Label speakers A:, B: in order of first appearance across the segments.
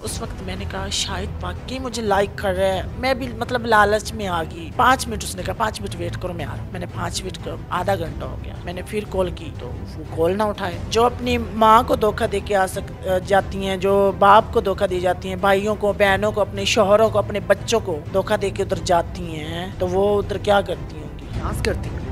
A: उस वक्त मैंने कहा शायद वाकई मुझे लाइक कर रहा है, मैं भी मतलब लालच में आ गई। 5 मिनट उसने कहा 5 मिनट वेट करो मैं आ रहा हूँ। मैंने 5 मिनट का आधा घंटा हो गया, मैंने फिर कॉल की तो वो कॉल ना उठाए। जो अपनी माँ को धोखा दे के जाती हैं, जो बाप को धोखा दी जाती हैं, भाइयों को, बहनों को, अपने शोहरों को, अपने बच्चों को धोखा दे के उधर जाती हैं, तो वो उधर क्या करती होंगी?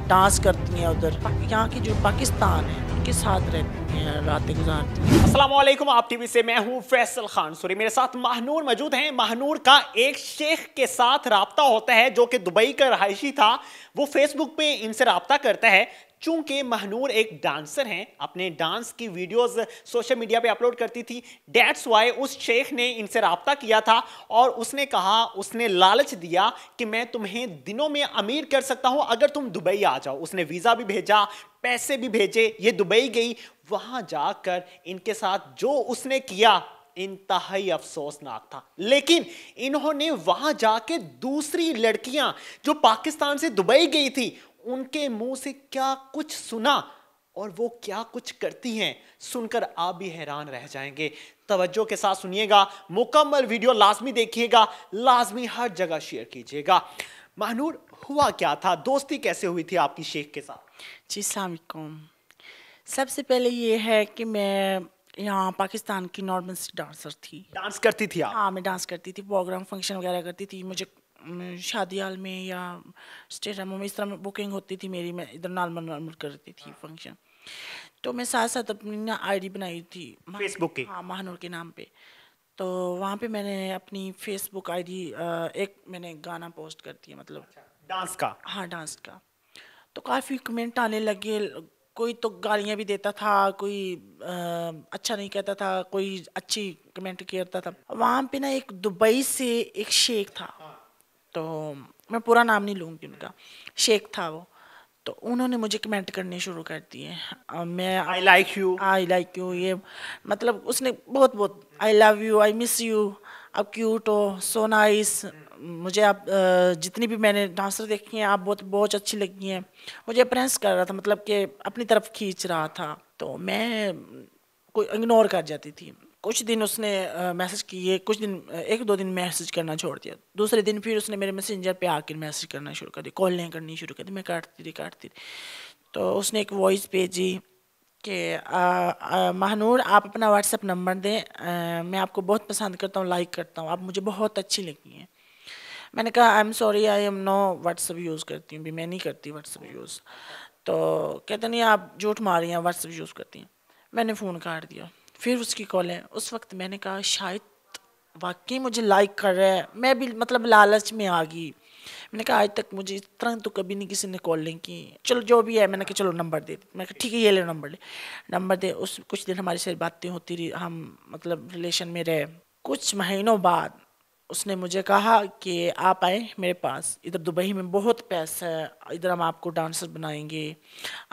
A: डांस करती हैं उधर। यहाँ की जो पाकिस्तान है उनके साथ रहती हैं, रातें गुजारती हैं।
B: अस्सलाम वालेकुम, आप टीवी से मैं हूं फैसल खान सूरी। मेरे साथ महानूर मौजूद हैं। महानूर का एक शेख के साथ राब्ता होता है जो कि दुबई का रहायशी था। वो फेसबुक पे इनसे राब्ता करता है। चूंकि महानूर एक डांसर हैं, अपने डांस की वीडियोस सोशल मीडिया पे अपलोड करती थी, डेट्स वाई उस शेख ने इनसे राब्ता किया था और उसने कहा, उसने लालच दिया कि मैं तुम्हें दिनों में अमीर कर सकता हूं अगर तुम दुबई आ जाओ। उसने वीज़ा भी भेजा, पैसे भी भेजे, ये दुबई गई। वहां जाकर इनके साथ जो उसने किया इंतहाई अफसोसनाक था। लेकिन इन्होंने वहां जाके दूसरी लड़कियां जो पाकिस्तान से दुबई गई थी उनके मुंह से क्या कुछ सुना और वो क्या कुछ करती हैं, सुनकर आप भी हैरान रह जाएंगे। तवज्जो के साथ सुनिएगा, मुकम्मल वीडियो लाजमी देखिएगा, लाजमी हर जगह शेयर कीजिएगा। महानूर, हुआ क्या था? दोस्ती कैसे हुई थी आपकी शेख के साथ?
A: जी अस्सलाम वालेकुम। सबसे पहले ये है कि मैं यहाँ पाकिस्तान की नॉर्मल सी डांसर थी।
B: डांस करती थी आप?
A: हाँ, मैं डांस करती थी, प्रोग्राम फंक्शन वगैरह करती थी। मुझे शादी हाल में या स्टेडियमों में इस तरह बुकिंग होती थी मेरी, मैं इधर नॉर्मल नॉर्मल करती थी फंक्शन। तो मैं साथ साथ अपनी ना आईडी बनाई थी
B: फेसबुक की?
A: हाँ, महानूर के नाम पे। तो वहाँ पे मैंने अपनी फेसबुक आईडी एक मैंने गाना पोस्ट कर दिया, मतलब
B: डांस का?
A: हाँ, डांस का। तो काफ़ी कमेंट आने लगे। कोई तो गालियाँ भी देता था, कोई अच्छा नहीं कहता था, कोई अच्छी कमेंट करता था। वहाँ पे ना एक दुबई से एक शेख था, तो मैं पूरा नाम नहीं लूँगी उनका, शेख था वो। तो उन्होंने मुझे कमेंट करने शुरू कर दिए। मैं आई लाइक यू, ये मतलब उसने बहुत बहुत I love you, I miss you, आप क्यूट हो, सो नाइस, मुझे आप जितनी भी मैंने डांसर देखी हैं आप बहुत बहुत अच्छी लगी हैं। मुझे प्रेस कर रहा था, मतलब कि अपनी तरफ खींच रहा था। तो मैं कोई इग्नोर कर जाती थी। कुछ दिन उसने मैसेज किए, कुछ दिन 1-2 दिन मैसेज करना छोड़ दिया। दूसरे दिन फिर उसने मेरे मैसेंजर पे आकर मैसेज करना शुरू कर दिया, कॉलें करनी शुरू कर दी। मैं काटती रही। तो उसने एक वॉइस भेजी कि महानूर आप अपना व्हाट्सएप नंबर दें, मैं आपको बहुत पसंद करता हूँ, लाइक करता हूँ, आप मुझे बहुत अच्छी लगी हैं। मैंने कहा I am sorry, I am no WhatsApp use करती हूँ भी, मैं नहीं करती व्हाट्सएप यूज़। तो कहते नहीं आप झूठ मार रही हैं, व्हाट्सएप यूज़ करती हैं। मैंने फ़ोन काट दिया। फिर उसकी कॉल है। उस वक्त मैंने कहा शायद वाकई मुझे लाइक कर रहा है, मैं भी मतलब लालच में आ गई। मैंने कहा आज तक मुझे इस तरह तो कभी नहीं किसी ने कॉल नहीं की, चलो जो भी है। मैंने कहा चलो नंबर दे। मैं कहा ठीक है ये ले नंबर दे। उस कुछ दिन हमारी से बातें होती रही, हम मतलब रिलेशन में रहे। कुछ महीनों बाद उसने मुझे कहा कि आप आए मेरे पास, इधर दुबई में बहुत पैसा है, इधर हम आपको डांसर बनाएंगे,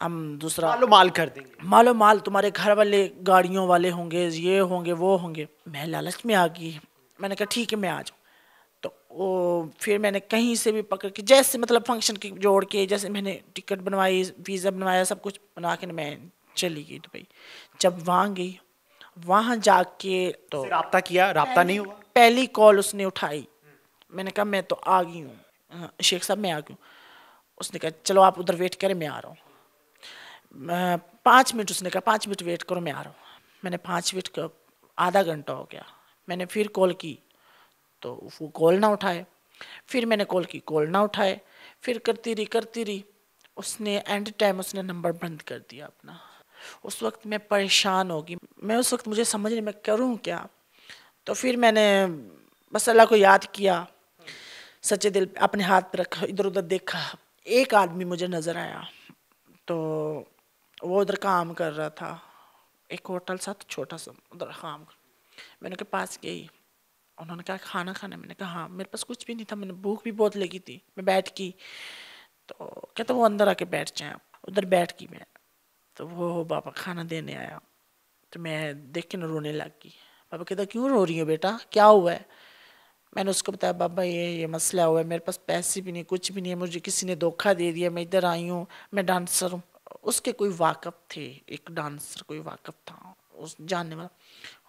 A: हम दूसरा
B: मालो माल कर देंगे।
A: मालो माल, तुम्हारे घर वाले गाड़ियों वाले होंगे, ये होंगे वो होंगे। मैं लालच में आ गई। मैंने कहा ठीक है मैं आ जाऊँ। तो वो फिर मैंने कहीं से भी पकड़ के, जैसे मतलब फंक्शन की जोड़ के, जैसे मैंने टिकट बनवाई, वीज़ा बनवाया, सब कुछ बना के मैं चली गई दुबई। जब वहाँ गई, वहाँ जाके तो
B: राब्ता किया, राब्ता नहीं हुआ?
A: पहली कॉल उसने उठाई। मैंने कहा मैं तो आ गई हूँ शेख साहब, मैं आ गई हूँ। उसने कहा चलो आप उधर वेट करें, मैं आ रहा हूँ। 5 मिनट, उसने कहा 5 मिनट वेट करो मैं आ रहा हूँ। मैंने 5 मिनट का आधा घंटा हो गया। मैंने फिर कॉल की तो वो कॉल ना उठाए। फिर मैंने कॉल की, कॉल ना उठाए। फिर करती रही। उसने एंड टाइम उसने नंबर बंद कर दिया अपना। उस वक्त मैं परेशान होगी। मैं उस वक्त मुझे समझ नहीं मैं करूँ क्या। तो फिर मैंने बस अल्लाह को याद किया, सच्चे दिल अपने हाथ पे रखा, इधर उधर देखा। एक आदमी मुझे नज़र आया, तो वो उधर काम कर रहा था, एक होटल सा छोटा सा, उधर काम कर। मैंने के पास गई। उन्होंने कहा खाना खाना। मैंने कहा हाँ। मेरे पास कुछ भी नहीं था, मैंने भूख भी बहुत लगी थी। मैं बैठ की तो कहता वो अंदर आके बैठ जाए आप। उधर बैठ की मैं। तो वो बाबा खाना देने आया। तो मैं देख के ना रोने लग गई। बाबा कहता क्यों रो रही हो बेटा, क्या हुआ है? मैंने उसको बताया बाबा ये मसला हुआ है, मेरे पास पैसे भी नहीं, कुछ भी नहीं है, मुझे किसी ने धोखा दे दिया, मैं इधर आई हूँ, मैं डांसर हूँ। उसके कोई वाकफ थे, एक डांसर कोई वाकफ था उस जानने वाला।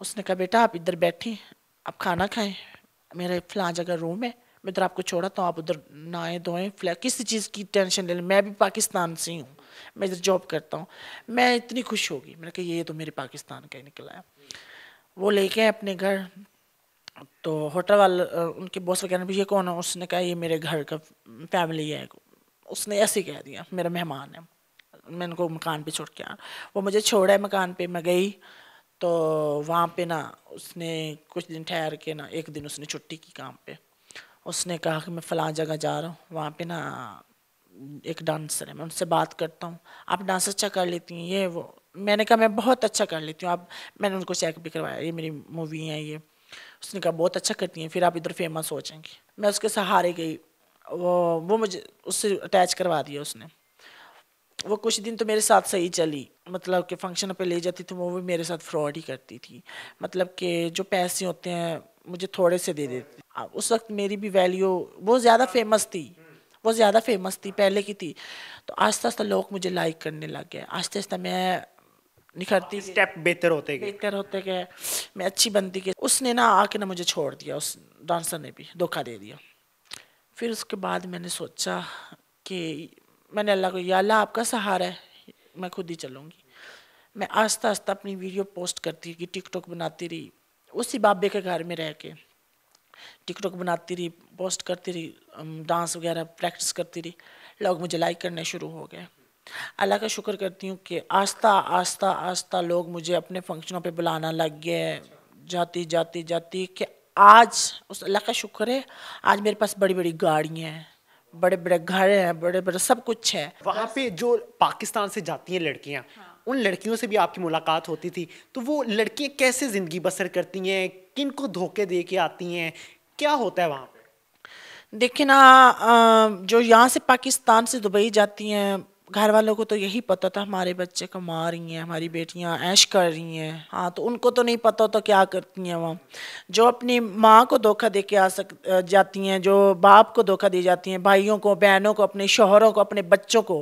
A: उसने कहा बेटा आप इधर बैठे, आप खाना खाएं, मेरे फलां जगह रूम है, मैं उधर आपको छोड़ता हूँ, आप उधर नहाएं धोएं, किसी चीज़ की टेंशन ले लें। मैं भी पाकिस्तान से ही हूँ, मैं इधर जॉब करता हूँ। मैं इतनी खुश होगी, मैंने कहा ये तो मेरे पाकिस्तान का ही निकला है। वो लेके आए अपने घर, तो होटल वाले उनके बॉस वगैरह भी, ये कौन है? उसने कहा ये मेरे घर का फैमिली है। उसने ऐसे ही कह दिया मेरा मेहमान है। मैं उनको मकान पे छोड़ के आया, वो मुझे छोड़ा है मकान पे, मैं गई तो वहाँ पे ना उसने कुछ दिन ठहर के ना, एक दिन उसने छुट्टी की काम पे, उसने कहा कि मैं फ़लाँ जगह जा रहा हूँ, वहाँ पे ना एक डांसर है, मैं उनसे बात करता हूँ, आप डांस अच्छा कर लेती हैं ये वो। मैंने कहा मैं बहुत अच्छा कर लेती हूँ, आप, मैंने उनको चेक भी करवाया, ये मेरी मूवी है ये। उसने कहा बहुत अच्छा करती हैं, फिर आप इधर फेमस हो जाएंगी। मैं उसके सहारे गई, वो मुझे उससे अटैच करवा दिया उसने। वो कुछ दिन तो मेरे साथ सही चली, मतलब कि फंक्शन पे ले जाती थी, वो भी मेरे साथ फ्रॉड ही करती थी। मतलब कि जो पैसे होते हैं मुझे थोड़े से दे देती। उस वक्त मेरी भी वैल्यू, वो ज़्यादा फेमस थी, वो ज़्यादा फेमस थी, पहले की थी। तो आस्ता आस्ता लोग मुझे लाइक करने लग गए, आस्ते आस्ता मैं निखरती गई,
B: स्टेप बेहतर होते गए।
A: बेहतर होते गए, मैं अच्छी बनती गई। उसने ना आके ना मुझे छोड़ दिया, उस डांसर ने भी धोखा दे दिया। फिर उसके बाद मैंने सोचा कि मैंने अल्लाह को, या अल्लाह आपका सहारा है, मैं खुद ही चलूँगी। मैं आस्ता आस्ता अपनी वीडियो पोस्ट करती रही, टिकटॉक बनाती रही, उसी बाबे के घर में रह के टिकटॉक बनाती रही, पोस्ट करती रही, डांस वगैरह प्रैक्टिस करती रही। लोग मुझे लाइक करने शुरू हो गए। अल्लाह का शुक्र करती हूँ कि आस्ता आस्ता आस्ता लोग मुझे अपने फंक्शनों पे बुलाना लग गए, जाती जाती जाती कि आज उस अल्लाह का शुक्र है, आज मेरे पास बड़ी बड़ी गाड़ियाँ हैं, बड़े बड़े घर हैं, बड़े बड़े सब कुछ है।
B: वहाँ पे जो पाकिस्तान से जाती हैं लड़कियाँ, उन लड़कियों से भी आपकी मुलाकात होती थी, तो वो लड़कियाँ कैसे ज़िंदगी बसर करती हैं, किन को धोखे दे के आती हैं, क्या होता है वहाँ पे?
A: देखिए ना, जो यहाँ से पाकिस्तान से दुबई जाती हैं, घर वालों को तो यही पता था हमारे बच्चे कमा रही हैं, हमारी बेटियाँ ऐश कर रही हैं, हाँ, तो उनको तो नहीं पता होता क्या करती हैं वहाँ। जो अपनी माँ को धोखा दे के जाती हैं, जो बाप को धोखा दे जाती हैं, भाइयों को, बहनों को, अपने शौहरों को, अपने बच्चों को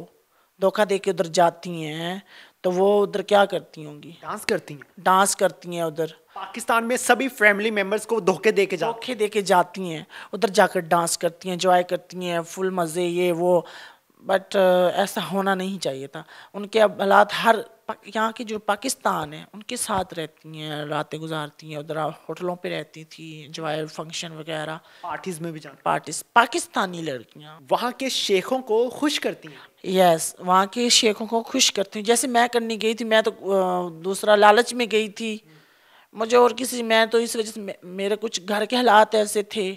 A: धोखा दे के उधर जाती हैं, तो वो उधर क्या करती होंगी?
B: डांस करती हैं।
A: डांस करती हैं उधर।
B: पाकिस्तान में सभी फैमिली मेंबर्स को धोखे दे के जाती
A: धोखे दे के जाती हैं, उधर जाकर डांस करती हैं, एंजॉय करती हैं, फुल मज़े ये वो। बट ऐसा होना नहीं चाहिए था। उनके अब हालात, हर यहाँ की जो पाकिस्तान है उनके साथ रहती हैं, रातें गुजारती हैं, उधर होटलों पे रहती थी, एंजॉय फंक्शन वगैरह,
B: पार्टीज में भी जाती
A: पार्टीज। पाकिस्तानी लड़कियाँ
B: वहाँ के शेखों को खुश करती हैं।
A: यस, वहाँ के शेखों को खुश करती हूँ। जैसे मैं करनी गई थी, मैं तो दूसरा लालच में गई थी, मुझे और किसी, मैं तो इस वजह से मेरे कुछ घर के हालात ऐसे थे।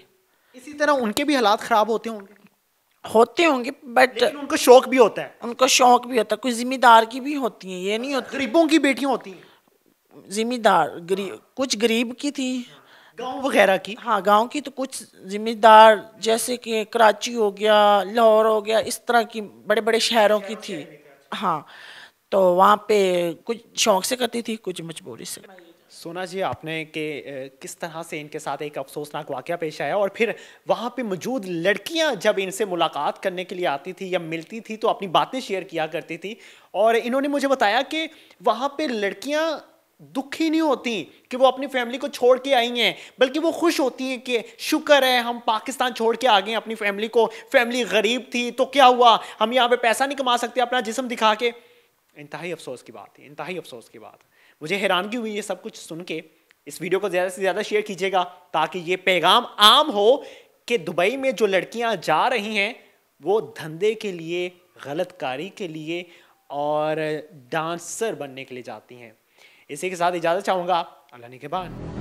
B: इसी तरह उनके भी हालात खराब होते
A: होंगे बट
B: लेकिन उनको शौक भी होता है।
A: उनको शौक भी होता है, कोई जिम्मेदार की भी होती हैं, ये नहीं होती।
B: गरीबों की बेटियां होती हैं,
A: जिम्मेदार गरीब, कुछ गरीब की थी,
B: गांव वगैरह की।
A: हाँ गांव की, तो कुछ जिम्मेदार जैसे कि कराची हो गया, लाहौर हो गया, इस तरह की बड़े बड़े शहरों की थी। हाँ, तो वहाँ पे कुछ शौक से करती थी, कुछ मजबूरी से।
B: सुना जी आपने कि किस तरह से इनके साथ एक अफसोसनाक वाक़या पेश आया, और फिर वहाँ पे मौजूद लड़कियाँ जब इनसे मुलाकात करने के लिए आती थी या मिलती थी तो अपनी बातें शेयर किया करती थी। और इन्होंने मुझे बताया कि वहाँ पे लड़कियाँ दुखी नहीं होती कि वो अपनी फैमिली को छोड़ के आई हैं, बल्कि वो खुश होती हैं कि शुक्र है हम पाकिस्तान छोड़ के आ गए अपनी फैमिली को, फैमिली गरीब थी तो क्या हुआ, हम यहाँ पे पैसा नहीं कमा सकते अपना जिस्म दिखा के। इंतहाई अफसोस की बात है, इंतहाई अफसोस की बात। मुझे हैरानगी हुई ये सब कुछ सुन के। इस वीडियो को ज़्यादा से ज़्यादा शेयर कीजिएगा ताकि ये पैगाम आम हो कि दुबई में जो लड़कियां जा रही हैं वो धंधे के लिए, गलतकारी के लिए और डांसर बनने के लिए जाती हैं। इसी के साथ इजाज़त चाहूँगा। अल्लाह निगहबान।